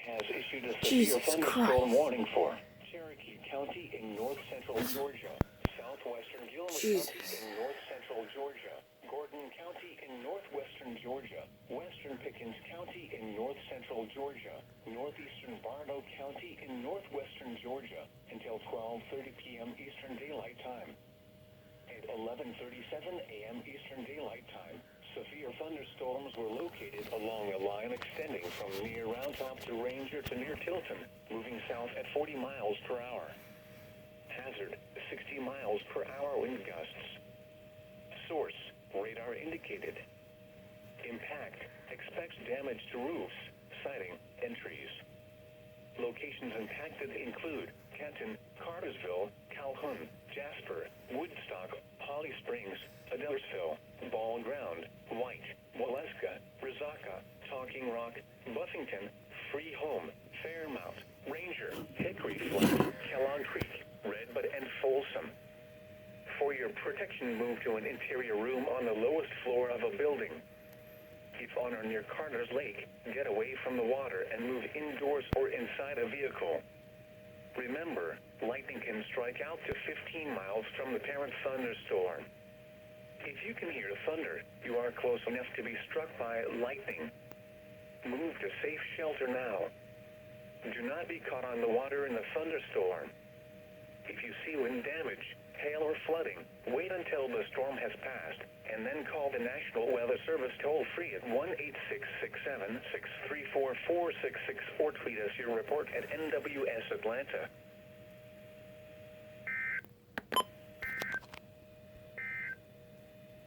has issued a severe Jesus thunderstorm Christ. warning for Cherokee County in north-central Georgia, southwestern Gilmer Jesus. County in north-central Georgia, Gordon County in northwestern Georgia, western Pickens County in north-central Georgia, northeastern Barlow County in northwestern Georgia until 12:30 p.m. Eastern Daylight Time. At 11:37 a.m. Eastern Daylight Time, severe thunderstorms were located along a line extending from near Round Top to Ranger to near Tilton, moving south at 40 miles per hour. Hazard, 60 miles per hour wind gusts. Source, radar indicated. Impact, expects damage to roofs, siding, and trees. Locations impacted include Canton, Cartersville, Calhoun, Jasper, Woodstock, Holly Springs, Adelsville, Ball Ground, White, Waleska, Resaca, Talking Rock, Buffington, Freeholm, Fairmount, Ranger, Hickory Flat, Kellogg Creek, Redbud, and Folsom. For your protection, move to an interior room on the lowest floor of a building. If on or near Carter's Lake, get away from the water and move indoors or inside a vehicle. Remember, lightning can strike out to 15 miles from the parent thunderstorm. If you can hear thunder, you are close enough to be struck by lightning. Move to safe shelter now. Do not be caught on the water in the thunderstorm. If you see wind damage, hail, or flooding, wait until the storm has passed, and then call the National Weather Service toll-free at 1-866-7-634-466 or tweet us your report at NWS Atlanta.